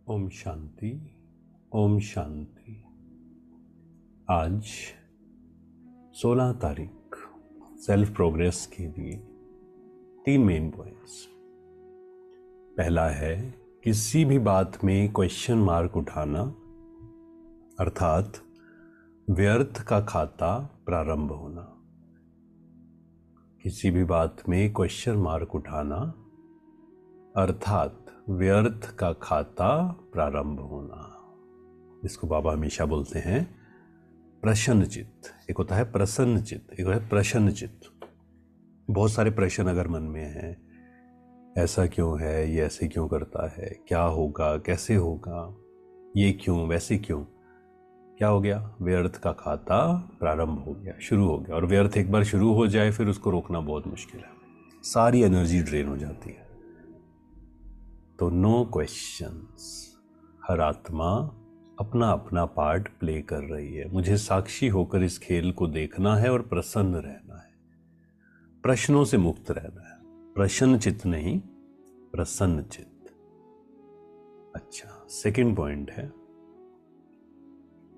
ओम शांति। ओम शांति। आज 16 तारीख self progress के लिए 3 मेन पॉइंट्स। पहला है किसी भी बात में क्वेश्चन मार्क उठाना, अर्थात व्यर्थ का खाता प्रारंभ होना। किसी भी बात में क्वेश्चन मार्क उठाना अर्थात व्यर्थ का खाता प्रारंभ होना। इसको बाबा हमेशा बोलते हैं प्रसन्न चित्त। एक होता है प्रसन्न चित्त, एक होता है प्रसन्न चित्त। बहुत सारे प्रश्न अगर मन में हैं, ऐसा क्यों है, ये ऐसे क्यों करता है, क्या होगा, कैसे होगा, ये क्यों, वैसे क्यों, क्या हो गया, व्यर्थ का खाता प्रारंभ हो गया, शुरू हो गया। और व्यर्थ एक बार शुरू हो जाए फिर उसको रोकना बहुत मुश्किल है, सारी एनर्जी ड्रेन हो जाती है। तो नो क्वेश्चंस। हर आत्मा अपना अपना पार्ट प्ले कर रही है। मुझे साक्षी होकर इस खेल को देखना है और प्रसन्न रहना है, प्रश्नों से मुक्त रहना है। प्रसन्न चित्त नहीं, प्रसन्न चित्त। अच्छा, सेकंड पॉइंट है,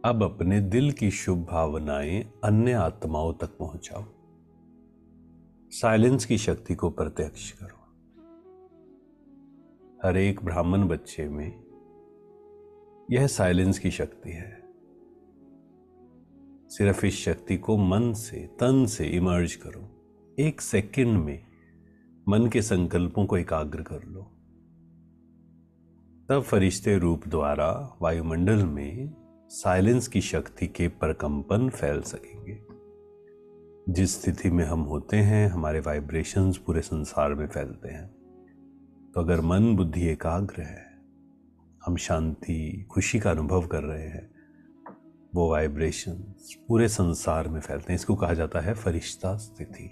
अब अपने दिल की शुभ भावनाएं अन्य आत्माओं तक पहुंचाओ। साइलेंस की शक्ति को प्रत्यक्ष करो। हर एक ब्राह्मण बच्चे में यह साइलेंस की शक्ति है। सिर्फ इस शक्ति को मन से, तन से इमर्ज करो। 1 सेकंड में मन के संकल्पों को एकाग्र कर लो। तब फरिश्ते रूप द्वारा वायुमंडल में साइलेंस की शक्ति के प्रकंपन फैल सकेंगे। जिस स्थिति में हम होते हैं, हमारे वाइब्रेशंस पूरे संसार में फैलते हैं। तो अगर मन बुद्धि एकाग्र है, हम शांति, खुशी का अनुभव कर रहे हैं, वो वाइब्रेशंस पूरे संसार में फैलते हैं। इसको कहा जाता है फरिश्ता स्थिति।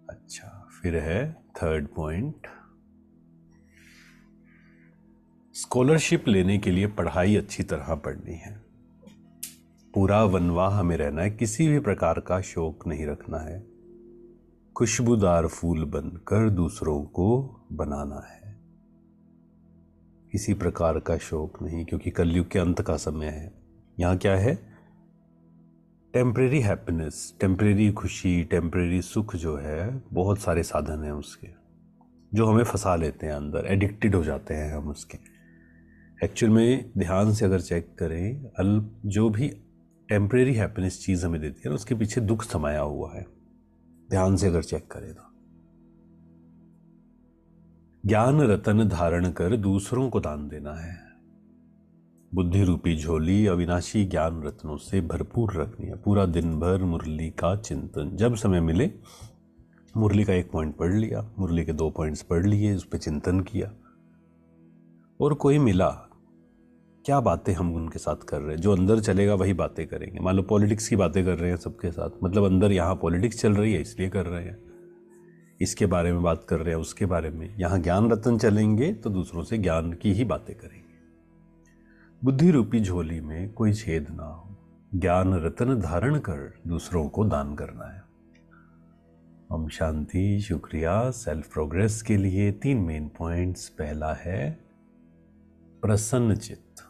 अच्छा, फिर है थर्ड पॉइंट, स्कॉलरशिप लेने के लिए पढ़ाई अच्छी तरह पढ़नी है। पूरा वनवाह हमें रहना है, किसी भी प्रकार का शौक नहीं रखना है। खुशबूदार फूल बनकर दूसरों को बनाना है, किसी प्रकार का शौक नहीं, क्योंकि कलयुग के अंत का समय है। यहाँ क्या है, टेम्परेरी हैप्पीनेस, टेम्परेरी खुशी, टेम्परेरी सुख जो है, बहुत सारे साधन हैं उसके जो हमें फंसा लेते हैं अंदर, एडिक्टेड हो जाते हैं हम उसके। एक्चुअल में ध्यान से अगर चेक करें, जो भी टेम्परेरी हैप्पीनेस चीज़ हमें देती है ना, उसके पीछे दुख समाया हुआ है। ध्यान से अगर चेक करें तो ज्ञान रतन धारण कर दूसरों को दान देना है। बुद्धि रूपी झोली अविनाशी ज्ञान रत्नों से भरपूर रखनी है। पूरा दिन भर मुरली का चिंतन, जब समय मिले मुरली का 1 पॉइंट पढ़ लिया, मुरली के 2 पॉइंट्स पढ़ लिए, उस पर चिंतन किया। और कोई मिला, क्या बातें हम उनके साथ कर रहे हैं, जो अंदर चलेगा वही बातें करेंगे। मान लो पॉलिटिक्स की बातें कर रहे हैं सबके साथ, मतलब अंदर यहाँ पॉलिटिक्स चल रही है इसलिए कर रहे हैं, इसके बारे में बात कर रहे हैं, उसके बारे में। यहाँ ज्ञान रतन चलेंगे तो दूसरों से ज्ञान की ही बातें करेंगे। बुद्धि रूपी झोली में कोई छेद ना हो, ज्ञान रतन धारण कर दूसरों को दान करना है। ओम शांति। शुक्रिया। सेल्फ प्रोग्रेस के लिए 3 मेन पॉइंट्स। पहला है प्रसन्न चित्त,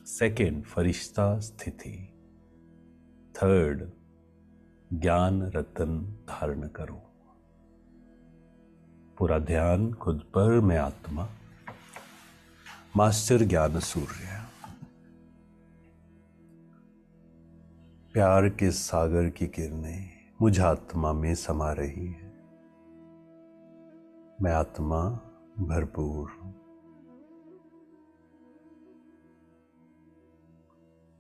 सेकेंड फरिश्ता स्थिति, थर्ड ज्ञान रतन धारण करो। पूरा ध्यान खुद पर। मैं आत्मा, मास्टर ज्ञान सूर्य, प्यार के सागर की किरणें मुझ आत्मा में समा रही है। मैं आत्मा भरपूर हूं।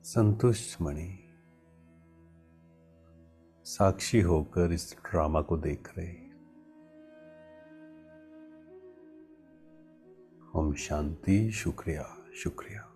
संतुष्ट मणि साक्षी होकर इस ड्रामा को देख रही। ओम शांति। शुक्रिया, शुक्रिया।